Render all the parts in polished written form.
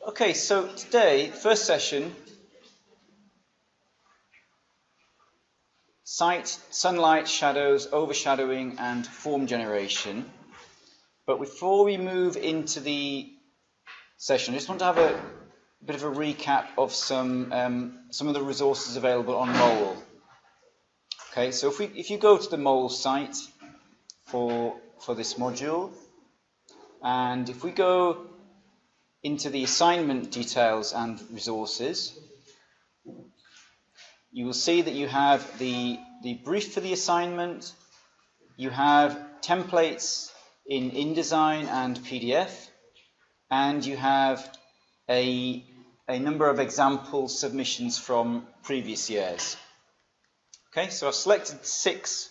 Okay, so today, first session, sight, sunlight, shadows, overshadowing and form generation. But before we move into the session, I just want to have a bit of a recap of some of the resources available on MOLE. Okay, so if you go to the MOLE site for this module, and if we go into the assignment details and resources, you will see that you have the brief for the assignment, you have templates in InDesign and PDF, and you have a number of example submissions from previous years. Okay, so I've selected six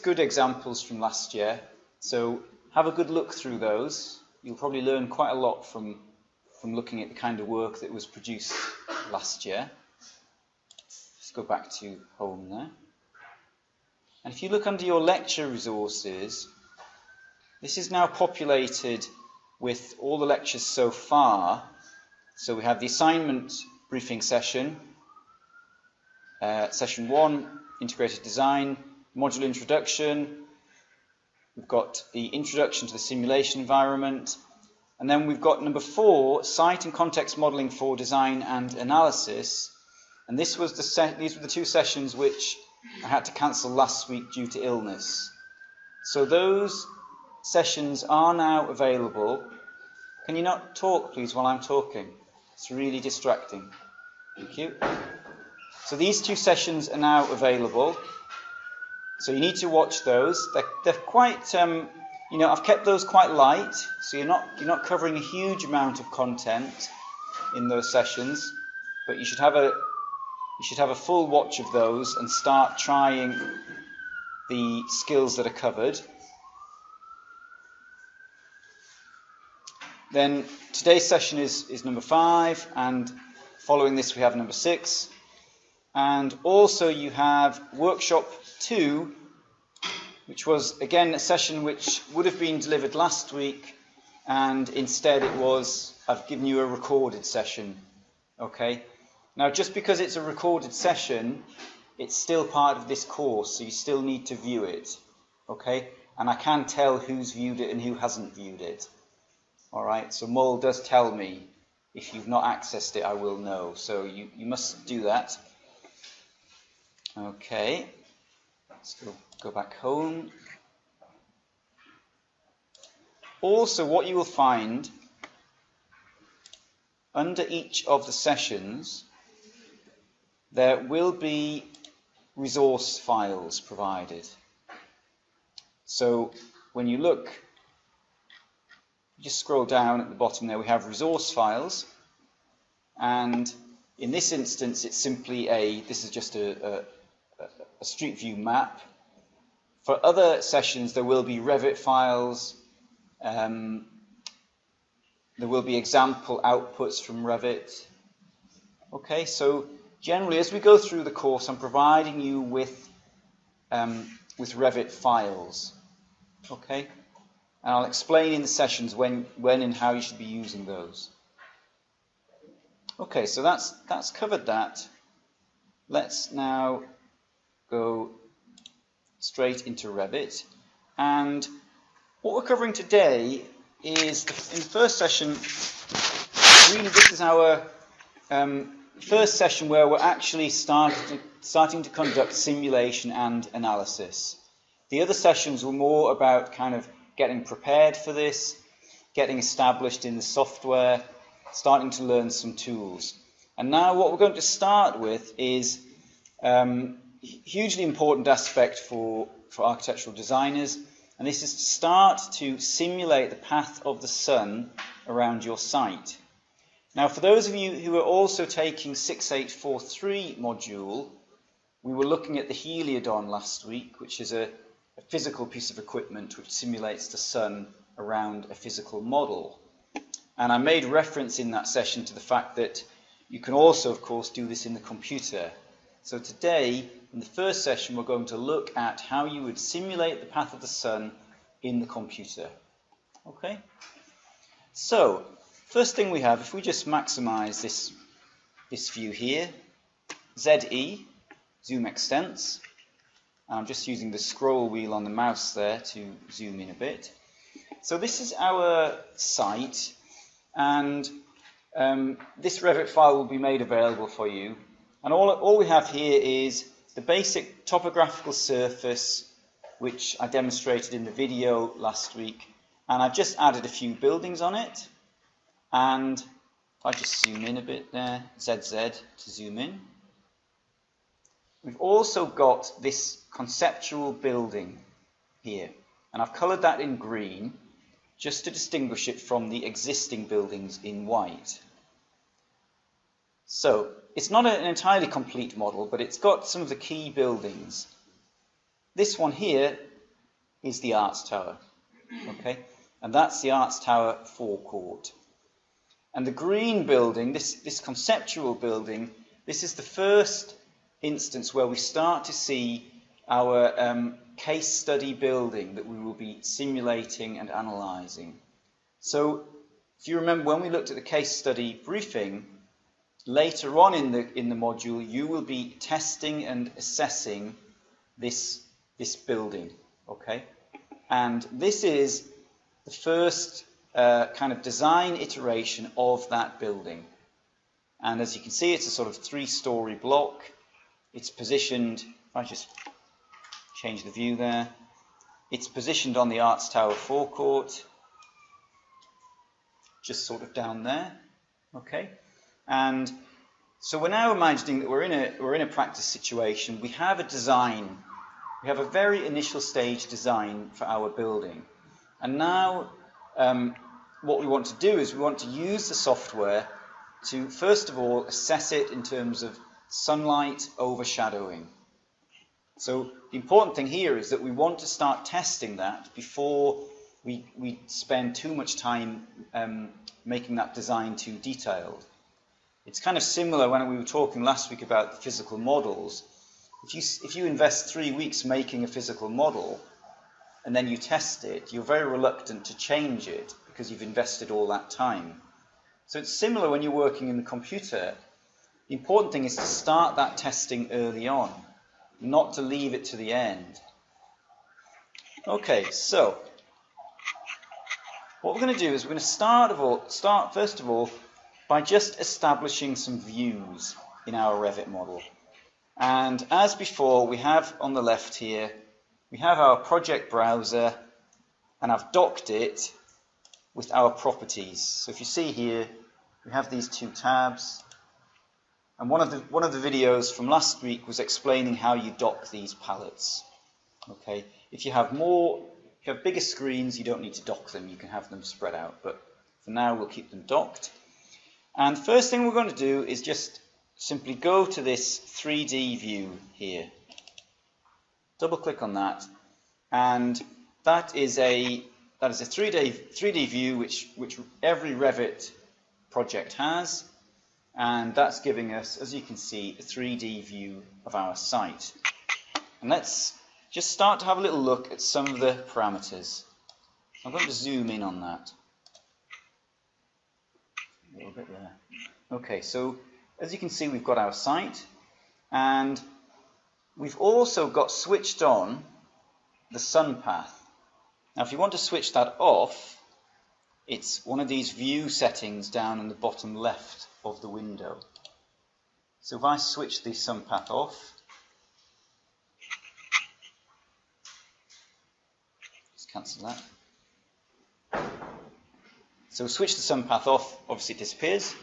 good examples from last year, so have a good look through those. You'll probably learn quite a lot from looking at the kind of work that was produced last year. Just go back to home there. And if you look under your lecture resources, this is now populated with all the lectures so far. So we have the assignment briefing session, session 1, integrated design, module introduction. We've got the introduction to the simulation environment. And then we've got number 4, site and context modeling for design and analysis. And these were the two sessions which I had to cancel last week due to illness. So those sessions are now available. Can you not talk, please, while I'm talking? It's really distracting. Thank you. So these two sessions are now available. So you need to watch those. They're quite, I've kept those quite light, so you're not covering a huge amount of content in those sessions, but you should have a full watch of those and start trying the skills that are covered. Then today's session is number 5, and following this we have number 6. And also you have workshop 2, which was again a session which would have been delivered last week, and instead I've given you a recorded session. Okay? Now just because it's a recorded session, it's still part of this course, so you still need to view it. Okay? And I can tell who's viewed it and who hasn't viewed it. Alright, so MOLE does tell me if you've not accessed it, I will know. So you must do that. Okay, let's go back home. Also, what you will find under each of the sessions, there will be resource files provided. So when you look, just scroll down at the bottom there, we have resource files, and in this instance it's simply this is just a street view map. For other sessions there will be Revit files, there will be example outputs from Revit. Okay, so generally as we go through the course I'm providing you with Revit files. Okay? And I'll explain in the sessions when and how you should be using those. Okay, so that's covered that. Let's now go straight into Revit. And what we're covering today is, in the first session, really this is our first session where we're actually starting to conduct simulation and analysis. The other sessions were more about kind of getting prepared for this, getting established in the software, starting to learn some tools. And now what we're going to start with is a hugely important aspect for architectural designers, and this is to start to simulate the path of the sun around your site. Now for those of you who are also taking 6843 module, we were looking at the Heliodon last week, which is a physical piece of equipment which simulates the sun around a physical model. And I made reference in that session to the fact that you can also, of course, do this in the computer. So today, in the first session, we're going to look at how you would simulate the path of the sun in the computer. Okay? So, First thing we have, if we just maximize this view here, ZE, zoom extents, and I'm just using the scroll wheel on the mouse there to zoom in a bit. So this is our site, and this Revit file will be made available for you. And all we have here is the basic topographical surface, which I demonstrated in the video last week, and I've just added a few buildings on it. And if I just zoom in a bit there, ZZ to zoom in, we've also got this conceptual building here, and I've coloured that in green just to distinguish it from the existing buildings in white. So it's not an entirely complete model, but it's got some of the key buildings. This one here is the Arts Tower, okay, and that's the Arts Tower forecourt. And the green building, this conceptual building, this is the first instance where we start to see our case study building that we will be simulating and analysing. So if you remember, when we looked at the case study briefing, later on in the module, you will be testing and assessing this building, okay? And this is the first kind of design iteration of that building. And as you can see, it's a sort of 3-story block. It's positioned, if I just change the view there, it's positioned on the Arts Tower forecourt, just sort of down there, okay? And so we're now imagining that we're in a practice situation. We have a design, we have a very initial stage design for our building. And now what we want to do is we want to use the software to, first of all, assess it in terms of sunlight overshadowing. So the important thing here is that we want to start testing that before we spend too much time making that design too detailed. It's kind of similar when we were talking last week about the physical models. If you invest 3 weeks making a physical model and then you test it, you're very reluctant to change it because you've invested all that time. So it's similar when you're working in the computer. The important thing is to start that testing early on, not to leave it to the end. Okay, so what we're going to do is we're going to start first of all by just establishing some views in our Revit model. And as before, we have on the left here, we have our project browser, and I've docked it with our properties. So if you see here, we have these 2 tabs. And one of the videos from last week was explaining how you dock these palettes. Okay, if you have bigger screens, you don't need to dock them. You can have them spread out. But for now, we'll keep them docked. And the first thing we're going to do is just simply go to this 3D view here. Double click on that, and that is a 3D view which every Revit project has, and that's giving us, as you can see, a 3D view of our site. And let's just start to have a little look at some of the parameters. I'm going to zoom in on that a little bit there. Okay, so as you can see, we've got our site, and we've also got switched on the sun path. Now, if you want to switch that off, it's one of these view settings down in the bottom left of the window. So if I switch the sun path off, just cancel that. So switch the sun path off, obviously it disappears.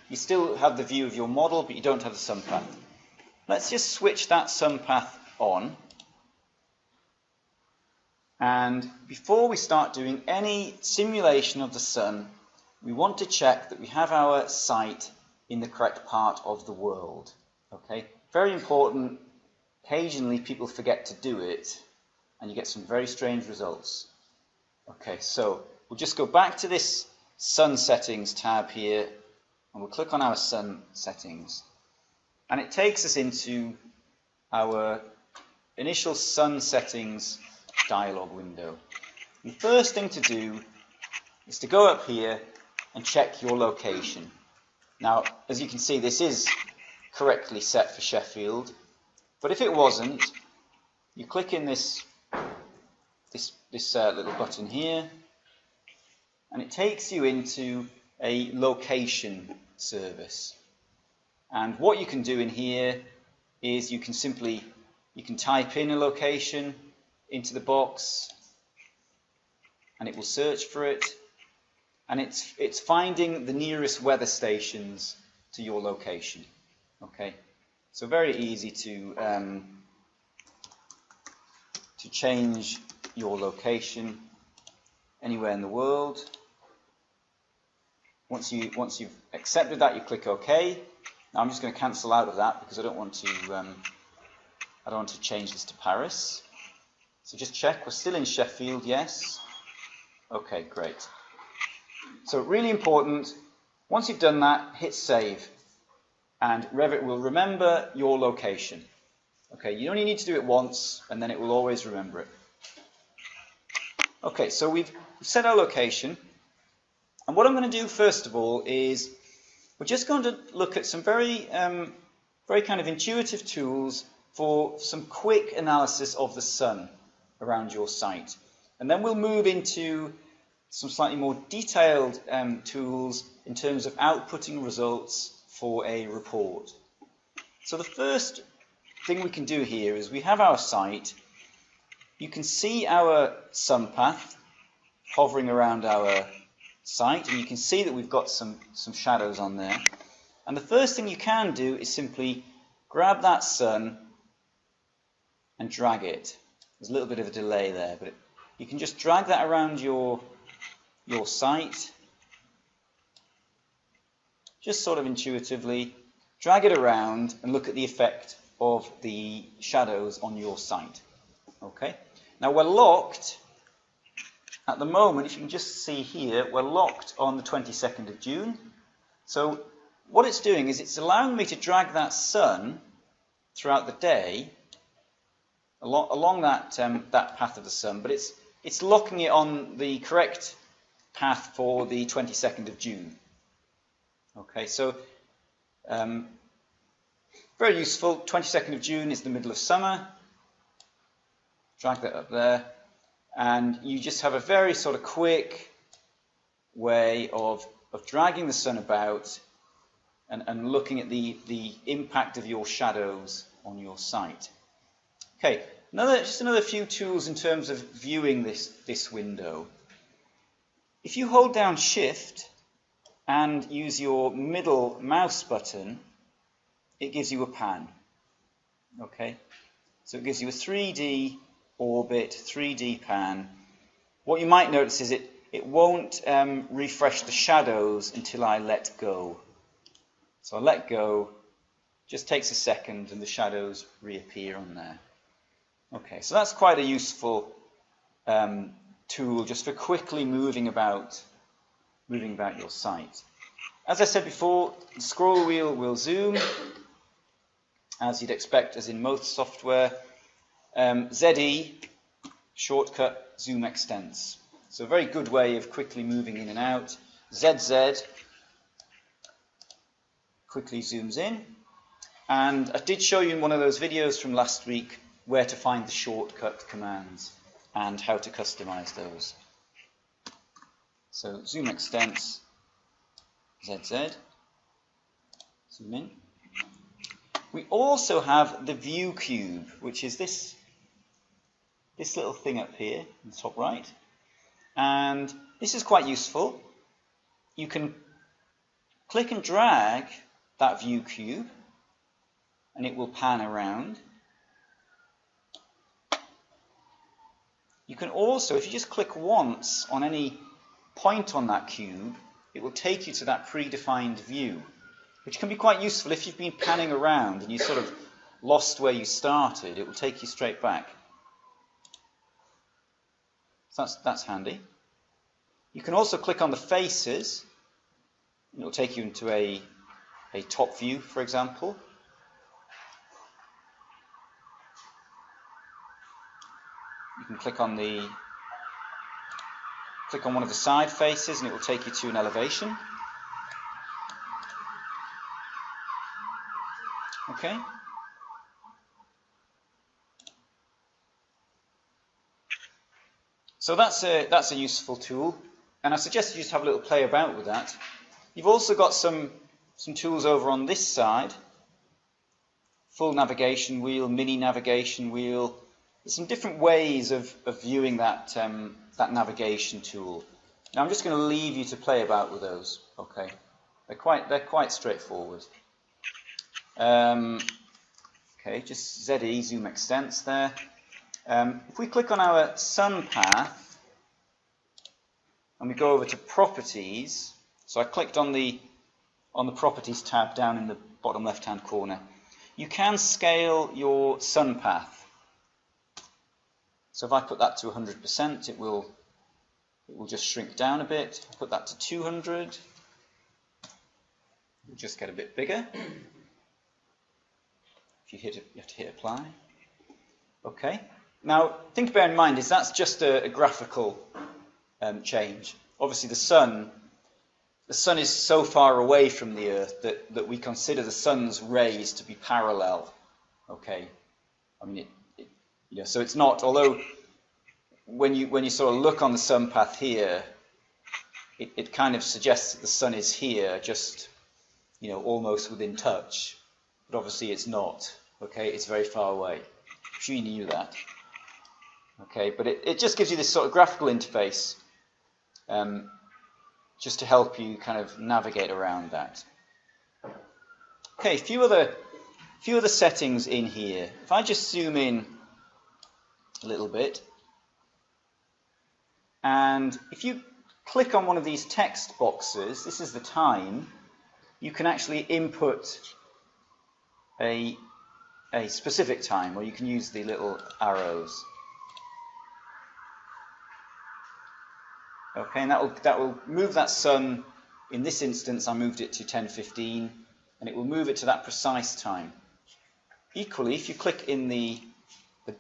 You still have the view of your model, but you don't have the sun path. Let's just switch that sun path on. And before we start doing any simulation of the sun, we want to check that we have our site in the correct part of the world. Okay, very important. Occasionally people forget to do it, and you get some very strange results. Okay, so we'll just go back to this sun settings tab here, and we'll click on our sun settings. And it takes us into our initial sun settings dialog window. The first thing to do is to go up here and check your location. Now, as you can see, this is correctly set for Sheffield, but if it wasn't, you click in this little button here, and it takes you into a location service. And what you can do in here is you can type in a location into the box, and it will search for it, and it's finding the nearest weather stations to your location. Okay, so very easy to change your location anywhere in the world. Once you've accepted that, you click OK. Now I'm just going to cancel out of that because I don't want to change this to Paris. So just check, we're still in Sheffield, yes. Okay, great. So really important, once you've done that, hit save, and Revit will remember your location. Okay, you only need to do it once, and then it will always remember it. Okay, so we've set our location, and what I'm going to do first of all is we're just going to look at some very kind of intuitive tools for some quick analysis of the sun around your site. And then we'll move into some slightly more detailed tools in terms of outputting results for a report. So the first thing we can do here is we have our site. You can see our sun path hovering around our site, and you can see that we've got some shadows on there. And the first thing you can do is simply grab that sun and drag it. There's a little bit of a delay there, but you can just drag that around your site, just sort of intuitively drag it around and look at the effect of the shadows on your site. Okay, now we're locked at the moment. If you can just see here, we're locked on the 22nd of June. So what it's doing is it's allowing me to drag that sun throughout the day along that path of the sun, but it's locking it on the correct path for the 22nd of June. Okay, so very useful. 22nd of June is the middle of summer. Drag that up there, and you just have a very sort of quick way of dragging the sun about and looking at the impact of your shadows on your site. Okay, just another few tools in terms of viewing this window. If you hold down Shift and use your middle mouse button, it gives you a pan. Okay, so it gives you a 3D orbit, 3D pan. What you might notice is it won't refresh the shadows until I let go. So I let go, just takes a second, and the shadows reappear on there. Okay, so that's quite a useful tool just for quickly moving about your site. As I said before, the scroll wheel will zoom, as you'd expect, as in most software. ZE, shortcut, zoom extents. So a very good way of quickly moving in and out. ZZ quickly zooms in. And I did show you in one of those videos from last week where to find the shortcut commands and how to customize those. So zoom extents, ZZ, zoom in. We also have the view cube, which is this little thing up here in the top right. And this is quite useful. You can click and drag that view cube, and it will pan around. You can also, if you just click once on any point on that cube, it will take you to that predefined view, which can be quite useful if you've been panning around and you sort of lost where you started. It will take you straight back. So that's handy. You can also click on the faces, and it will take you into a top view, for example. You can click on the click on one of the side faces and it will take you to an elevation. Okay. So that's a useful tool, and I suggest you just have a little play about with that. You've also got some tools over on this side. Full navigation wheel, mini navigation wheel. There's some different ways of viewing that navigation tool. Now I'm just going to leave you to play about with those. Okay, they're quite straightforward. Okay, just ZE zoom extents there. If we click on our sun path and we go over to properties, so I clicked on the properties tab down in the bottom left hand corner. You can scale your sun path. So if I put that to 100%, it will just shrink down a bit. I'll put that to 200. It'll just get a bit bigger. If you hit it, you have to hit apply. Okay. Now, thing to bear in mind is that's just a graphical change. Obviously, the sun is so far away from the Earth that we consider the sun's rays to be parallel. Okay. I mean, so it's not. Although when you sort of look on the sun path here, it kind of suggests that the sun is here, just almost within touch. But obviously, it's not. Okay, it's very far away. I'm sure you knew that. Okay, but it just gives you this sort of graphical interface, just to help you kind of navigate around that. Okay, a few other settings in here. If I just zoom in a little bit, and if you click on one of these text boxes, this is the time, you can actually input a specific time, or you can use the little arrows. Okay, and that will move that sun. In this instance, I moved it to 10:15, and it will move it to that precise time. Equally, if you click in the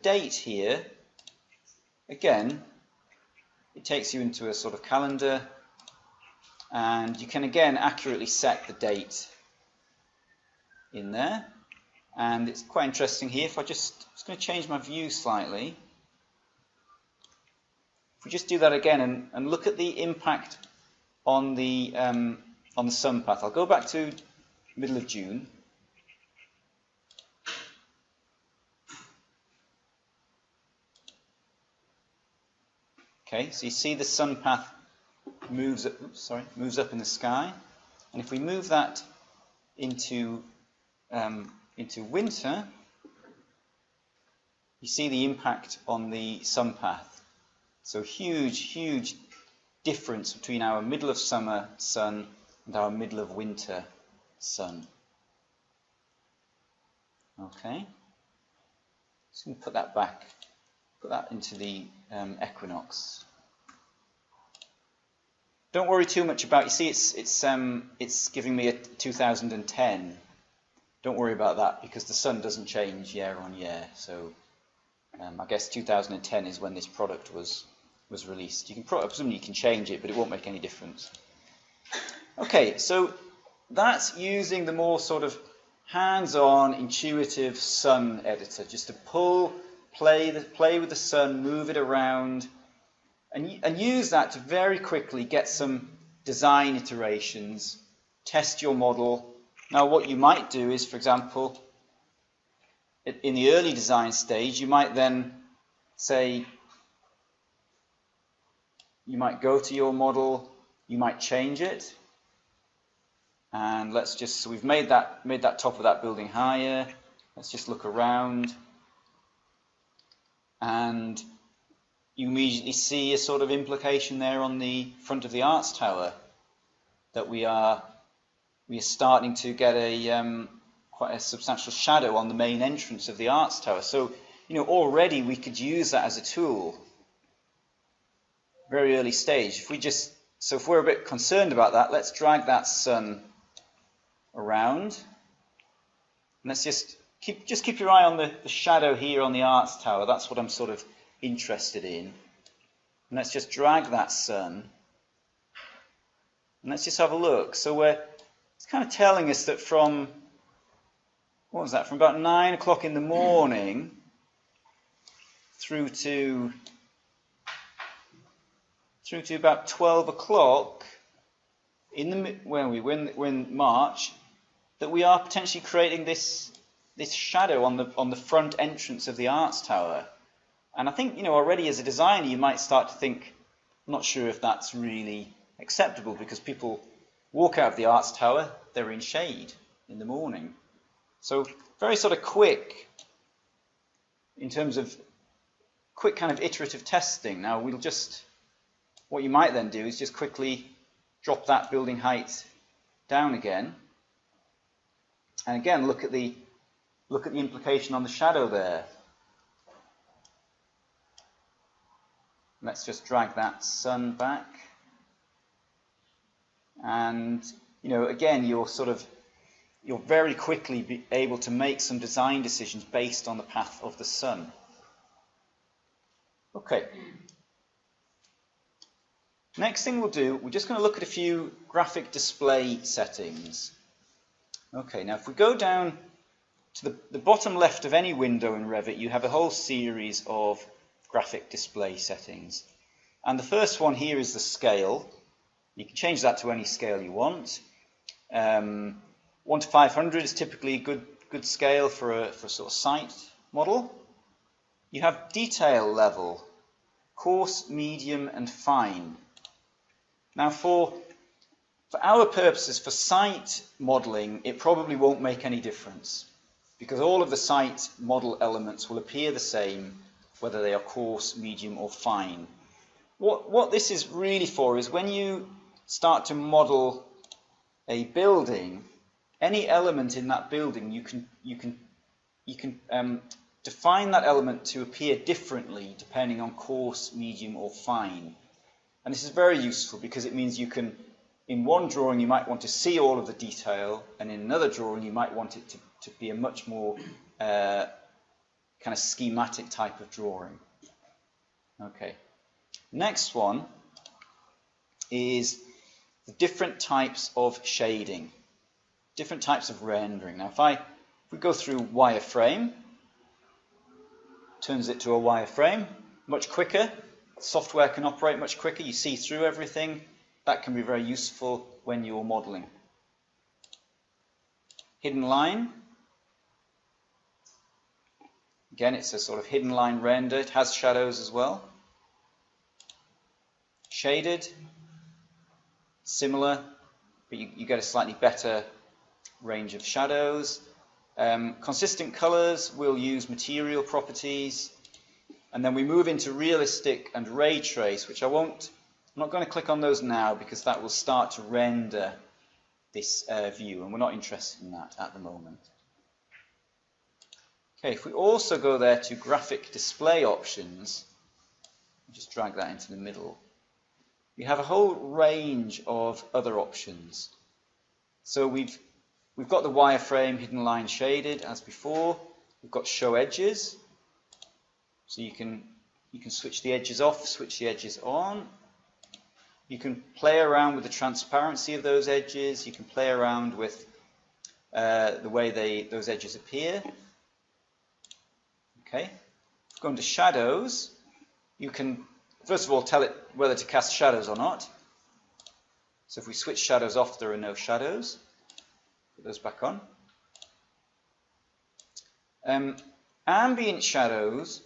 date here, again, it takes you into a sort of calendar, and you can again accurately set the date in there. And it's quite interesting here. If I just going to change my view slightly. If we just do that again and look at the impact on the sun path. I'll go back to middle of June. Okay, so you see the sun path moves up in the sky, and if we move that into winter, you see the impact on the sun path. So huge difference between our middle of summer sun and our middle of winter sun. Okay, just going to put that back, put that into the equinox. Don't worry too much about. You see, it's giving me a 2010. Don't worry about that because the sun doesn't change year on year. So I guess 2010 is when this product was released. You can presumably you can change it, but it won't make any difference. Okay, so that's using the more sort of hands-on, intuitive sun editor, just to play with the sun, move it around, and use that to very quickly get some design iterations, test your model. Now, what you might do is, for example, in the early design stage, you might then say, you might go to your model, you might change it, and so we've made that top of that building higher. Let's just look around, and you immediately see a sort of implication there on the front of the arts tower that we are starting to get quite a substantial shadow on the main entrance of the arts tower. So already we could use that as a tool. Very early stage. If we're a bit concerned about that, let's drag that sun around. And let's just keep your eye on the shadow here on the arts tower. That's what I'm sort of interested in. And let's just drag that sun. And let's just have a look. So it's kind of telling us that from, what was that, from about 9 o'clock in the morning through to about 12 o'clock in the, we're in March, that we are potentially creating this shadow on the front entrance of the Arts Tower. And I think, already as a designer you might start to think, I'm not sure if that's really acceptable, because people walk out of the Arts Tower, they're in shade in the morning. So very sort of quick, in terms of quick kind of iterative testing. Now what you might then do is just quickly drop that building height down again. And again, look at the implication on the shadow there. Let's just drag that sun back. And, again, you're very quickly be able to make some design decisions based on the path of the sun. Okay. Next thing we'll do, we're just going to look at a few graphic display settings. Okay, now if we go down to the bottom left of any window in Revit, you have a whole series of graphic display settings. And the first one here is the scale. You can change that to any scale you want. 1 to 500 is typically a good scale for a sort of site model. You have detail level, coarse, medium, and fine. Now for our purposes, for site modeling, it probably won't make any difference, because all of the site model elements will appear the same, whether they are coarse, medium, or fine. What this is really for is when you start to model a building, any element in that building, you can define that element to appear differently depending on coarse, medium, or fine. And this is very useful because it means you can, in one drawing you might want to see all of the detail, and in another drawing you might want it to be a much more kind of schematic type of drawing. Okay. Next one is the different types of shading, different types of rendering. Now if we go through wireframe, turns it to a wireframe, much quicker. Software can operate much quicker. You see through everything. That can be very useful when you're modeling. Hidden line. Again, it's a sort of hidden line render. It has shadows as well. Shaded. Similar, but you get a slightly better range of shadows. Consistent colors, we'll use material properties. And then we move into realistic and ray trace, which I'm not going to click on those now because that will start to render this view, and we're not interested in that at the moment. Okay, if we also go there to graphic display options, just drag that into the middle, we have a whole range of other options. So we've got the wireframe, hidden line, shaded as before. We've got show edges. So you can switch the edges off, switch the edges on. You can play around with the transparency of those edges. You can play around with the way those edges appear. Okay. Go into shadows. You can first of all tell it whether to cast shadows or not. So if we switch shadows off, there are no shadows. Put those back on. Ambient shadows.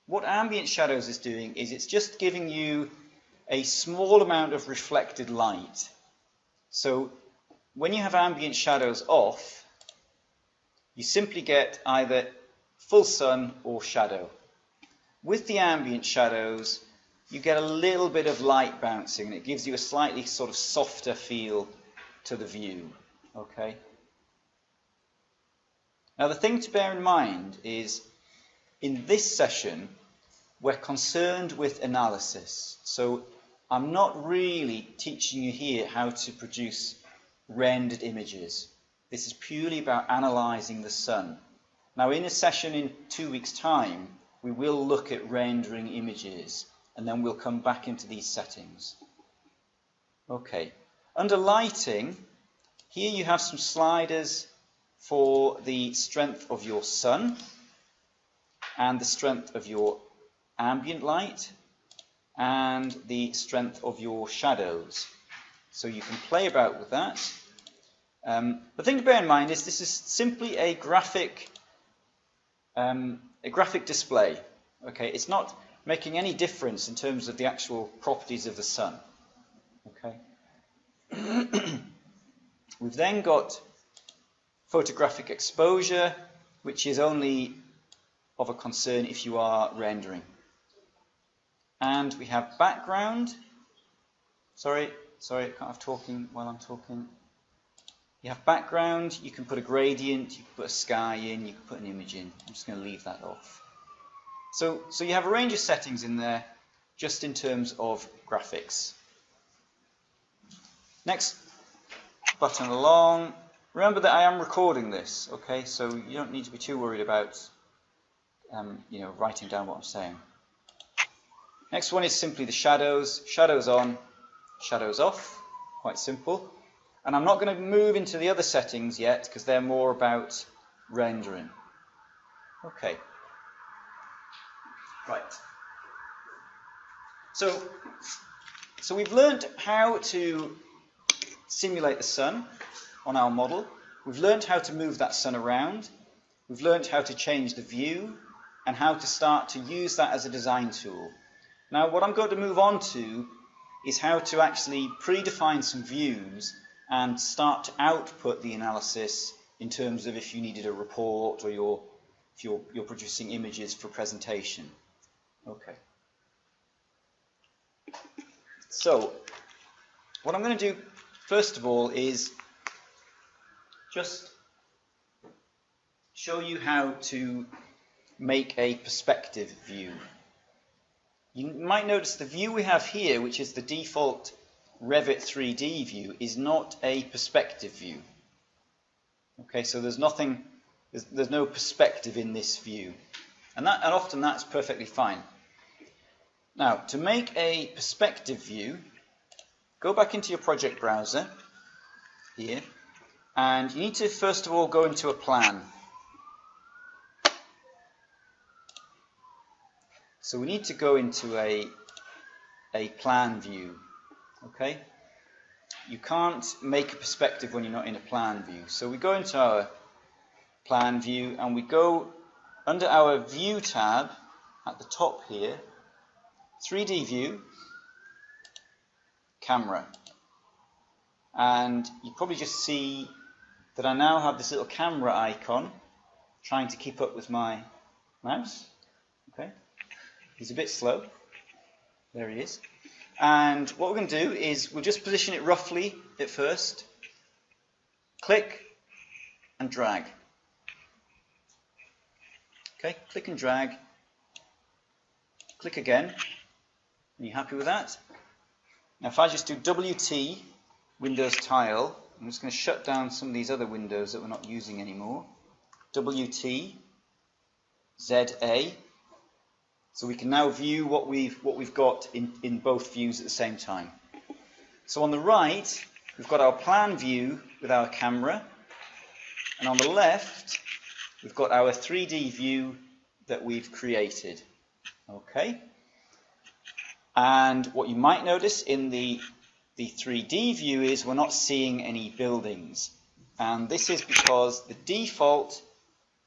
What ambient shadows is doing is it's just giving you a small amount of reflected light. So when you have ambient shadows off, you simply get either full sun or shadow. With the ambient shadows, you get a little bit of light bouncing, and it gives you a slightly sort of softer feel to the view. Okay. Now the thing to bear in mind is, in this session, we're concerned with analysis. So I'm not really teaching you here how to produce rendered images. This is purely about analyzing the sun. Now in a session in 2 weeks' time, we will look at rendering images. and then we'll come back into these settings. Okay, under lighting, here you have some sliders for the strength of your sun and the strength of your ambient light and the strength of your shadows. So you can play about with that. The thing to bear in mind is this is simply a graphic display. Okay, it's not making any difference in terms of the actual properties of the sun. Okay. We've then got photographic exposure, which is only of a concern if you are rendering. And we have background. Sorry, I can't have talking while I'm talking. You have background, you can put a gradient, you can put a sky in, you can put an image in. I'm just going to leave that off. So you have a range of settings in there, just in terms of graphics. Next button along. Remember that I am recording this, okay? So you don't need to be too worried about, writing down what I'm saying. Next one is simply the shadows. Shadows on, shadows off. Quite simple. And I'm not going to move into the other settings yet because they're more about rendering. Okay. Right. So we've learned how to simulate the sun on our model. We've learned how to move that sun around. We've learned how to change the view and how to start to use that as a design tool. Now what I'm going to move on to is how to actually predefine some views and start to output the analysis in terms of if you needed a report or if you're producing images for presentation. Okay. So what I'm going to do first of all is just show you how to make a perspective view. You might notice the view we have here, which is the default Revit 3D view, is not a perspective view. Okay, so there's no perspective in this view, and often that's perfectly fine. Now, to make a perspective view, go back into your project browser here, and you need to first of all go into a plan. So we need to go into a plan view. Okay? You can't make a perspective when you're not in a plan view. So we go into our plan view and we go under our view tab at the top here, 3D view, camera. And you probably just see that I now have this little camera icon trying to keep up with my mouse. Okay? He's a bit slow. There he is. And what we're going to do is we'll just position it roughly at first. Click and drag. Okay, click and drag. Click again. Are you happy with that? Now if I just do WT, Windows Tile, I'm just going to shut down some of these other windows that we're not using anymore. WT, ZA. So we can now view what we've got in both views at the same time. So on the right, we've got our plan view with our camera, and on the left, we've got our 3D view that we've created. Okay? And what you might notice in the 3D view is we're not seeing any buildings. And this is because the default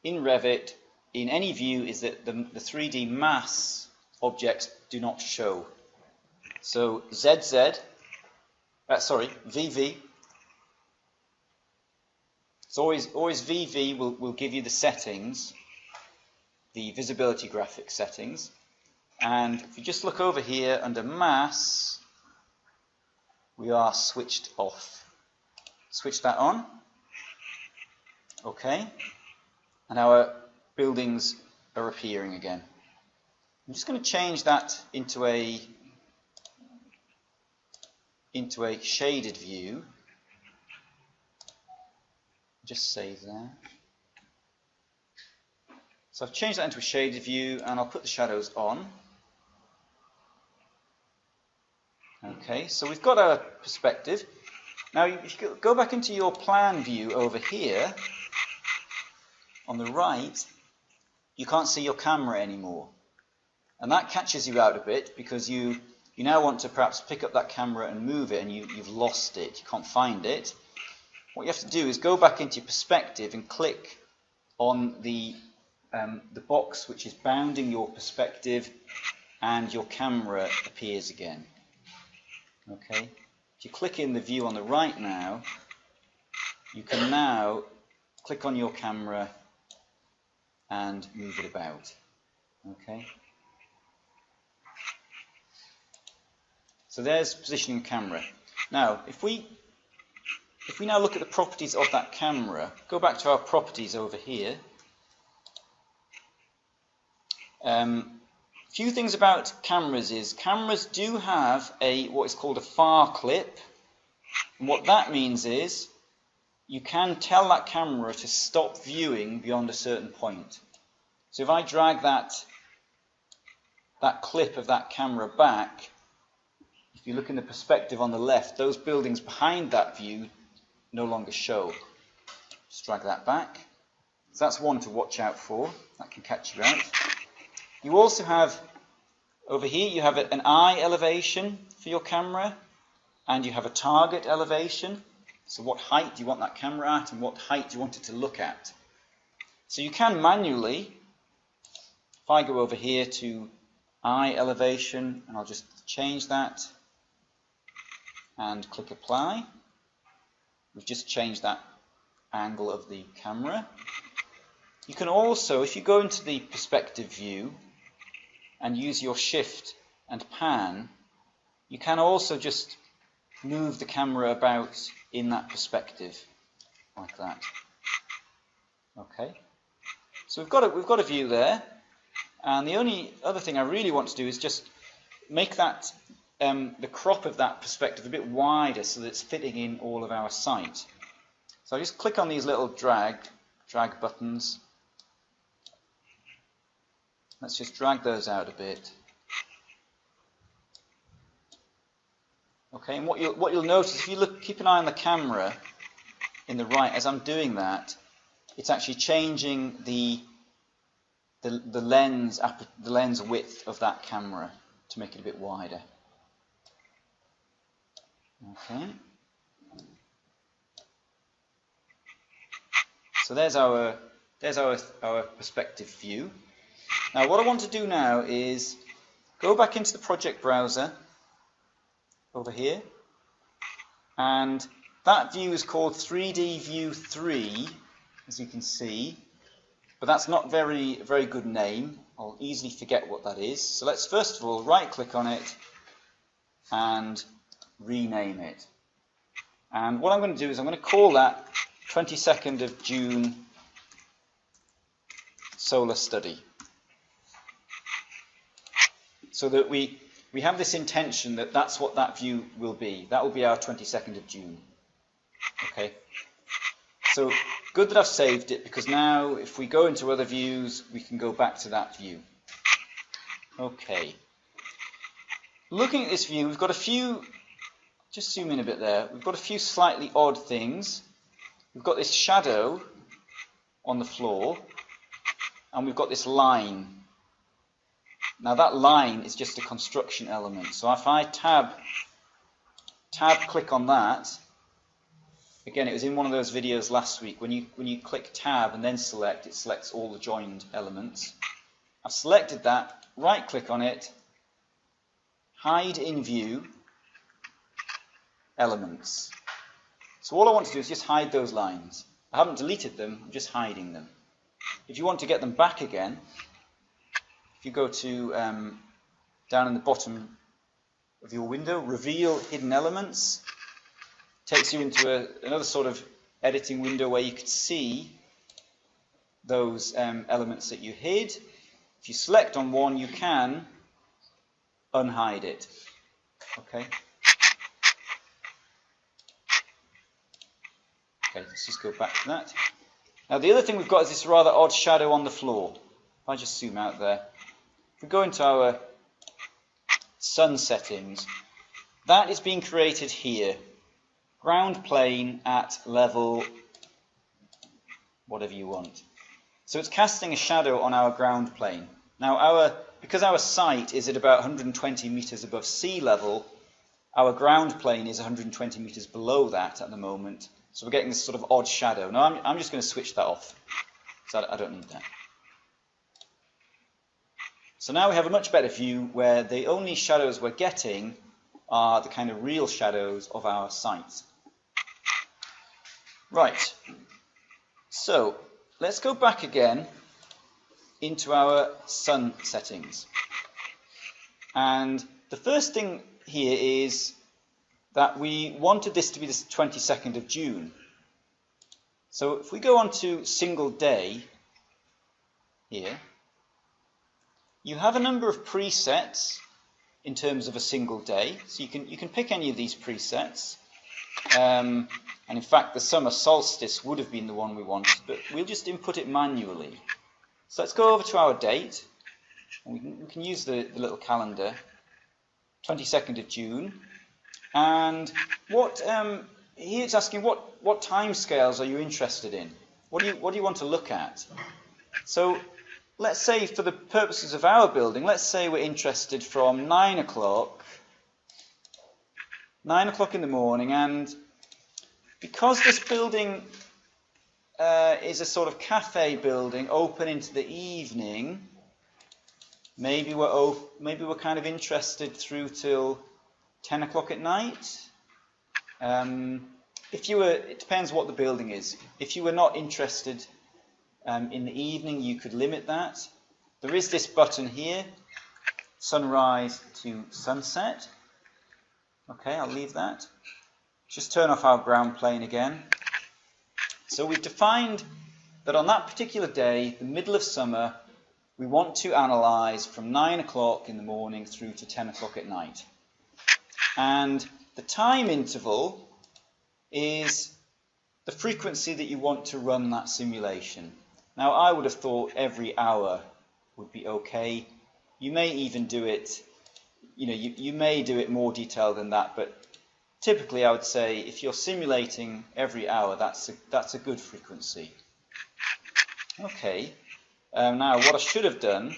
in Revit in any view is that the 3D mass objects do not show. So VV, it's always VV will give you the settings, the visibility graphic settings. And if you just look over here under mass, we are switched off. Switch that on. Okay. And our buildings are appearing again. I'm just going to change that into a shaded view. Just save that. So I've changed that into a shaded view and I'll put the shadows on. Okay, so we've got our perspective. Now, if you go back into your plan view over here, on the right, you can't see your camera anymore. And that catches you out a bit because you now want to perhaps pick up that camera and move it, and you've lost it. You can't find it. What you have to do is go back into your perspective and click on the box which is bounding your perspective, and your camera appears again. Okay. If you click in the view on the right now, you can now click on your camera and move it about. Okay. So there's positioning camera. Now, if we now look at the properties of that camera, go back to our properties over here. Few things about cameras is cameras do have what is called a far clip, and what that means is you can tell that camera to stop viewing beyond a certain point. So if I drag that clip of that camera back, if you look in the perspective on the left, those buildings behind that view no longer show. Just drag that back. So that's one to watch out for. That can catch you out. You also have, over here, you have an eye elevation for your camera, and you have a target elevation. So what height do you want that camera at, and what height do you want it to look at? So you can manually, if I go over here to eye elevation, and I'll just change that, and click apply. We've just changed that angle of the camera. You can also, if you go into the perspective view and use your shift and pan, you can also just move the camera about in that perspective, like that. Okay. So we've got a view there, and the only other thing I really want to do is just make that the crop of that perspective a bit wider so that it's fitting in all of our sight. So I just click on these little drag buttons. Let's just drag those out a bit. Okay, and what you'll notice, if you keep an eye on the camera in the right, as I'm doing that, it's actually changing the lens width of that camera to make it a bit wider. Okay. So there's our perspective view. Now what I want to do now is go back into the project browser over here, and that view is called 3D View 3, as you can see, but that's not very good name. I'll easily forget what that is. So let's first of all right click on it and rename it. And what I'm going to do is I'm going to call that 22nd of June Solar Study. So that we have this intention that that's what that view will be. That will be our 22nd of June. Okay. So good that I've saved it, because now if we go into other views, we can go back to that view. Okay. Looking at this view, we've got a few, just zoom in a bit there, we've got a few slightly odd things. We've got this shadow on the floor, and we've got this line. Now that line is just a construction element. So if I tab click on that, again, it was in one of those videos last week, when you click tab and then select, it selects all the joined elements. I've selected that, right click on it, hide in view, elements. So all I want to do is just hide those lines. I haven't deleted them, I'm just hiding them. If you want to get them back again, if you go to down in the bottom of your window, reveal hidden elements, takes you into another sort of editing window where you could see those elements that you hid. If you select on one, you can unhide it. Okay. Okay, let's just go back to that. Now the other thing we've got is this rather odd shadow on the floor. If I just zoom out there. If we go into our sun settings, that is being created here. Ground plane at level whatever you want. So it's casting a shadow on our ground plane. Now because our site is at about 120 meters above sea level, our ground plane is 120 meters below that at the moment. So we're getting this sort of odd shadow. Now I'm just going to switch that off, because I don't need that. So now we have a much better view where the only shadows we're getting are the kind of real shadows of our site. Right, so let's go back again into our sun settings. And the first thing here is that we wanted this to be the 22nd of June. So if we go on to single day here, you have a number of presets in terms of a single day. So you can pick any of these presets. And in fact, the summer solstice would have been the one we wanted, but we'll just input it manually. So let's go over to our date, and we can use the little calendar, 22nd of June. And here it's asking what time scales are you interested in? What do you want to look at? So let's say for the purposes of our building, let's say we're interested from 9 o'clock in the morning, and because this building is a sort of cafe building open into the evening, maybe we're kind of interested through till 10 o'clock at night. It depends what the building is. If you were not interested in the evening, you could limit that. There is this button here, sunrise to sunset. Okay, I'll leave that. Just turn off our ground plane again. So we've defined that on that particular day, the middle of summer, we want to analyze from 9 o'clock in the morning through to 10 o'clock at night. And the time interval is the frequency that you want to run that simulation. Now, I would have thought every hour would be okay. You may even do it, you may do it more detailed than that, but typically I would say if you're simulating every hour, that's a good frequency. Okay, now what I should have done,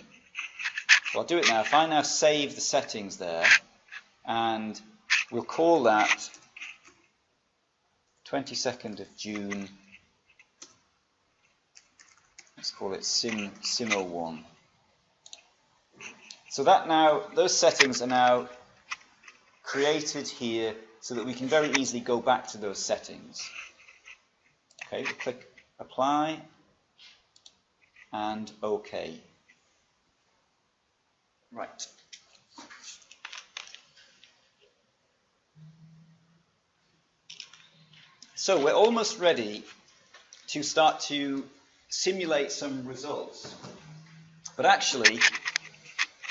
well, I'll do it now. If I now save the settings there, and we'll call that 22nd of June, let's call it Sim01. So those settings are now created here so that we can very easily go back to those settings. Okay, we'll click Apply and OK. Right. So we're almost ready to start to simulate some results. But actually,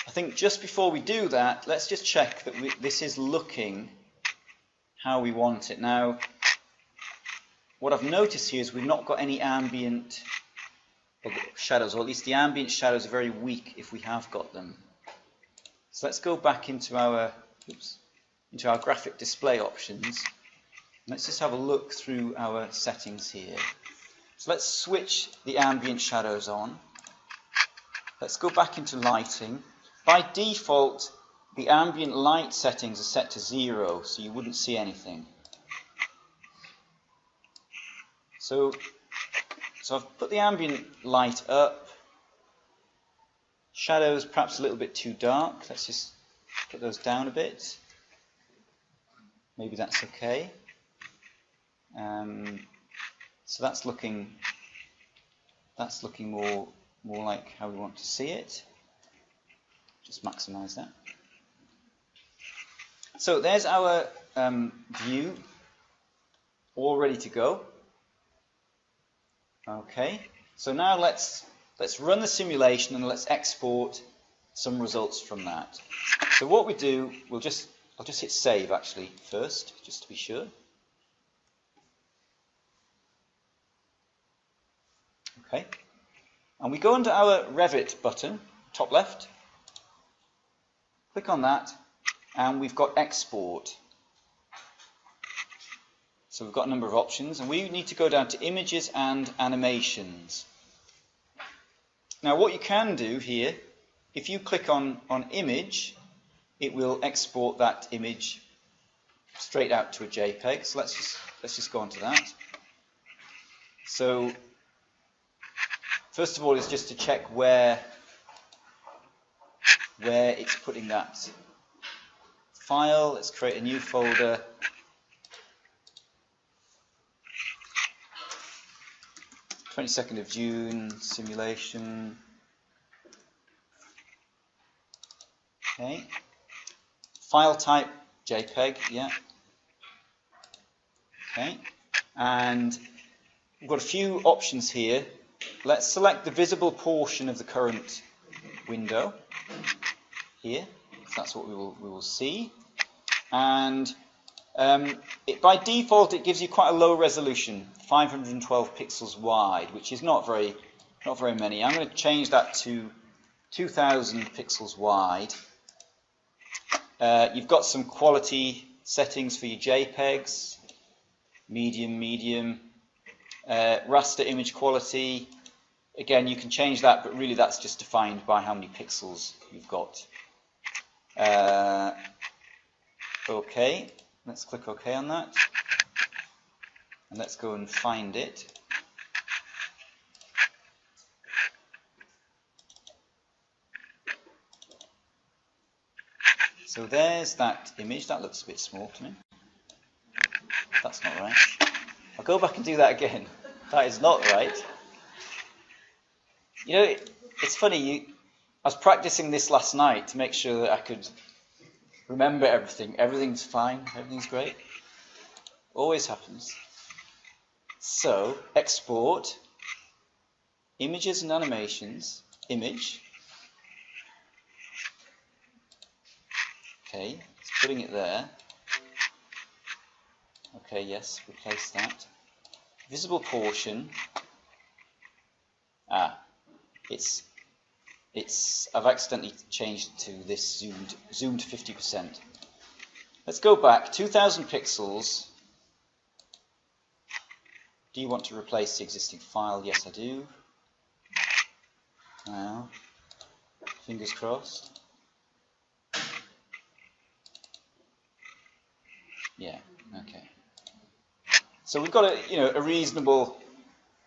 I think just before we do that, let's just check that this is looking how we want it. Now, what I've noticed here is we've not got any ambient shadows, or at least the ambient shadows are very weak if we have got them. So let's go back into our graphic display options. Let's just have a look through our settings here. So let's switch the ambient shadows on. Let's go back into lighting. By default, the ambient light settings are set to 0, so you wouldn't see anything. So I've put the ambient light up. Shadows perhaps a little bit too dark. Let's just put those down a bit. Maybe that's okay. So that's looking more like how we want to see it. Just maximize that. So there's our view all ready to go. Okay, so now let's run the simulation and let's export some results from that. So what we do, I'll just hit save actually first, just to be sure. Okay, and we go under our Revit button, top left, click on that, and we've got export. So we've got a number of options, and we need to go down to images and animations. Now what you can do here, if you click on image, it will export that image straight out to a JPEG. So let's just go on to that. So first of all is just to check where it's putting that file. Let's create a new folder. (22nd of June) simulation. Okay. File type JPEG, yeah. Okay. And we've got a few options here. Let's select the visible portion of the current window here. That's what we will see. And by default, it gives you quite a low resolution, 512 pixels wide, which is not very many. I'm going to change that to 2000 pixels wide. You've got some quality settings for your JPEGs, medium, raster image quality. Again, you can change that, but really that's just defined by how many pixels you've got. Okay, let's click OK on that. And let's go and find it. So there's that image. That looks a bit small to me. That's not right. I'll go back and do that again. That is not right. You know, it's funny. I was practicing this last night to make sure that I could remember everything. Everything's fine. Everything's great. Always happens. So, export, images and animations, image. Okay, it's putting it there. Okay, yes, replace that. Visible portion. I've accidentally changed it to this zoomed 50%. Let's go back, 2000 pixels. Do you want to replace the existing file? Yes, I do. Now, fingers crossed. Yeah, okay. So we've got a reasonable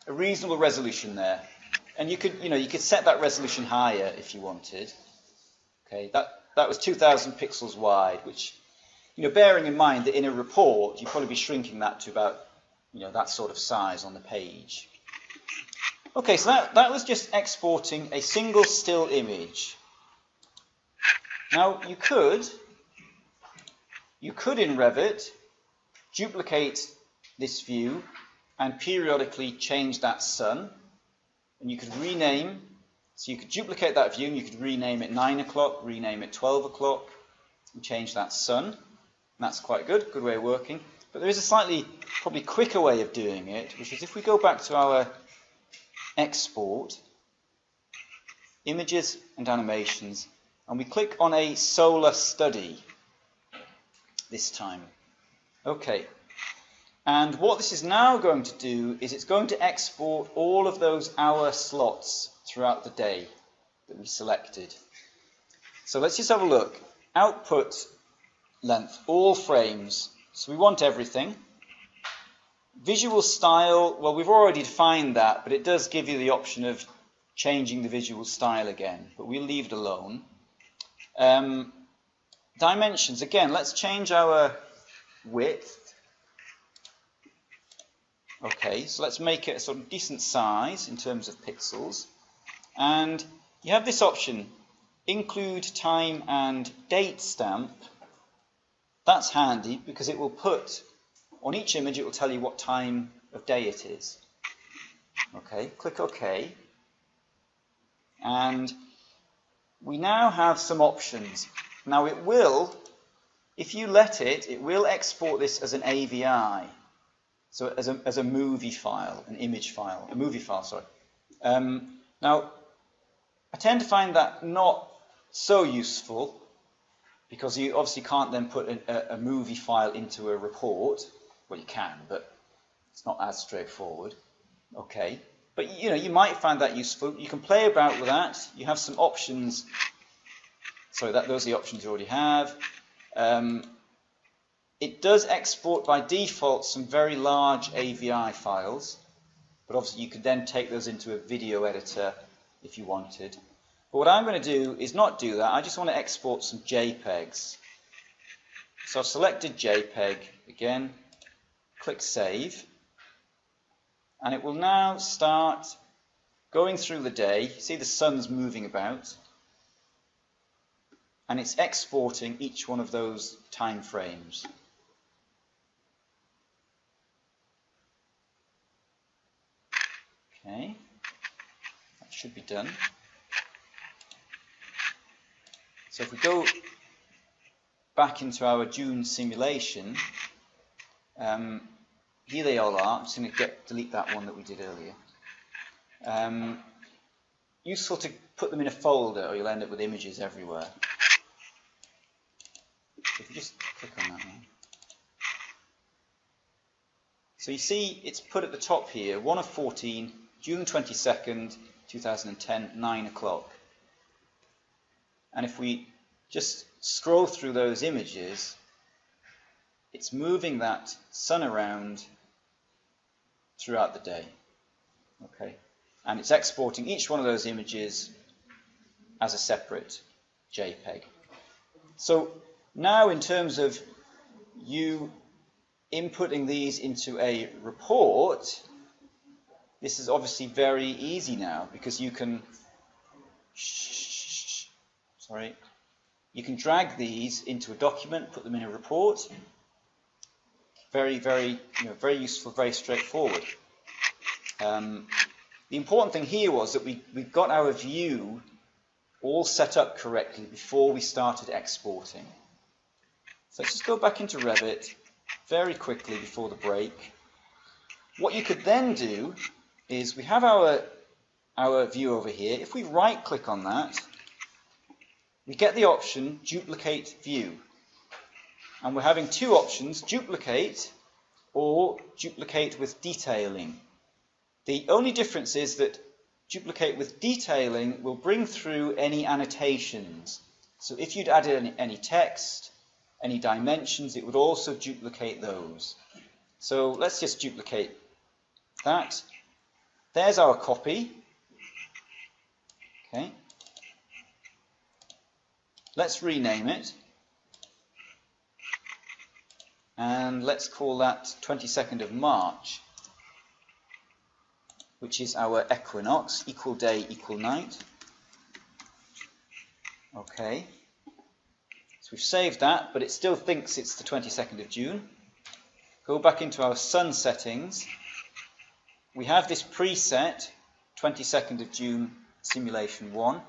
resolution there. And you could set that resolution higher if you wanted. Okay, that was 2000 pixels wide, which, bearing in mind that in a report, you'd probably be shrinking that to about, that sort of size on the page. Okay, so that was just exporting a single still image. Now, you could in Revit duplicate this view and periodically change that sun. And you could rename, so you could duplicate that view and you could rename it 9 o'clock, rename it 12 o'clock, and change that sun. And that's quite good way of working. But there is a slightly, probably quicker way of doing it, which is if we go back to our export, images and animations, and we click on a solar study this time. Okay. And what this is now going to do is it's going to export all of those hour slots throughout the day that we selected. So let's just have a look. Output length, all frames. So we want everything. Visual style, well, we've already defined that, but it does give you the option of changing the visual style again, but we'll leave it alone. Dimensions, again, let's change our width. Okay, so let's make it a sort of decent size in terms of pixels. And you have this option, include time and date stamp. That's handy because it will put, on each image it will tell you what time of day it is. Okay, click OK. And we now have some options. Now it will, if you let it, it will export this as an AVI. So as a movie file, an image file, a movie file, sorry. Now, I tend to find that not so useful because you obviously can't then put a movie file into a report. Well, you can, but it's not as straightforward. Okay, but you might find that useful. You can play about with that. You have some options. Sorry, those are the options you already have. It does export by default some very large AVI files, but obviously you could then take those into a video editor if you wanted. But what I'm going to do is not do that. I just want to export some JPEGs. So I've selected JPEG again, click Save, and it will now start going through the day. See the sun's moving about, and it's exporting each one of those time frames. Okay, that should be done. So if we go back into our June simulation, here they all are. I'm just going to delete that one that we did earlier. Useful to put them in a folder or you'll end up with images everywhere. If you just click on that one. So you see it's put at the top here, 1 of 14, June 22nd, 2010, 9 o'clock. And if we just scroll through those images, it's moving that sun around throughout the day. Okay, and it's exporting each one of those images as a separate JPEG. So now in terms of you inputting these into a report, this is obviously very easy now because you can you can drag these into a document, put them in a report. Very, very, very useful, very straightforward. The important thing here was that we got our view all set up correctly before we started exporting. So let's just go back into Revit very quickly before the break. What you could then do is we have our view over here. If we right click on that, we get the option Duplicate View. And we're having two options, Duplicate or Duplicate with Detailing. The only difference is that Duplicate with Detailing will bring through any annotations. So if you'd added any text, any dimensions, it would also duplicate those. So let's just duplicate that. There's our copy. Okay. Let's rename it. And let's call that 22nd of March, which is our equinox, equal day, equal night. Okay. So we've saved that, but it still thinks it's the 22nd of June. Go back into our sun settings. We have this preset, 22nd of June, simulation 1.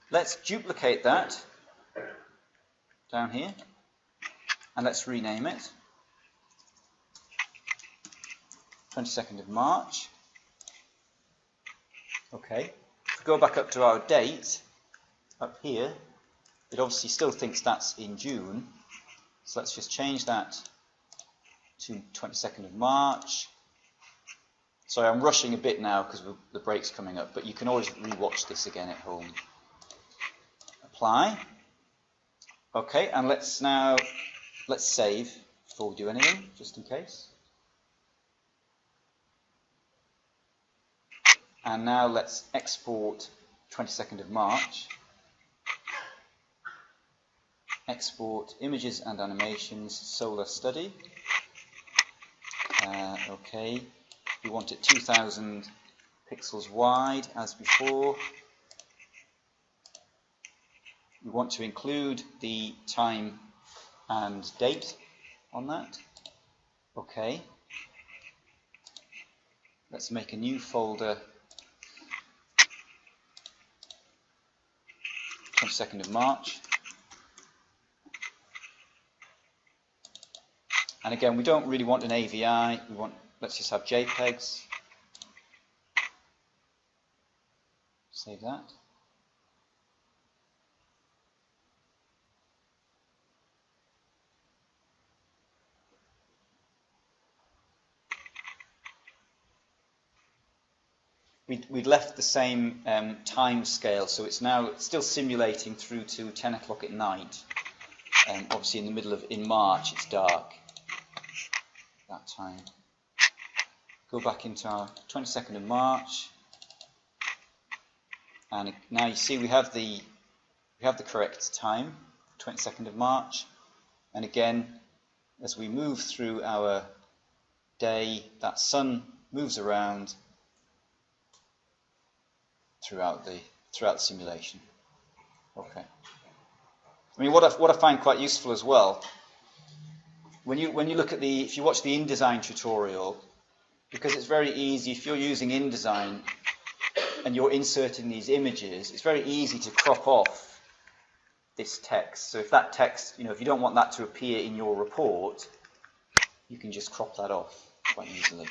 Let's duplicate that down here. And let's rename it. 22nd of March. Okay. If we go back up to our date, up here, it obviously still thinks that's in June. So let's just change that to 22nd of March. Sorry, I'm rushing a bit now because the break's coming up, but you can always re-watch this again at home. Apply. Okay, and let's save before we do anything, just in case. And now let's export 22nd of March. Export images and animations, solar study. Okay, we want it 2000 pixels wide as before. We want to include the time and date on that. Okay. Let's make a new folder. 22nd of March. And again, we don't really want an AVI. Let's just have JPEGs. Save that. we'd left the same time scale, so it's now still simulating through to 10 o'clock at night. Obviously in March it's dark that time. Go back into our 22nd of March, and now you see we have the correct time, 22nd of March, and again as we move through our day, that sun moves around throughout the simulation. Okay. I mean, what I find quite useful as well, when you look at if you watch the InDesign tutorial, because it's very easy if you're using InDesign and you're inserting these images, it's very easy to crop off this text. So if that text, if you don't want that to appear in your report, you can just crop that off quite easily.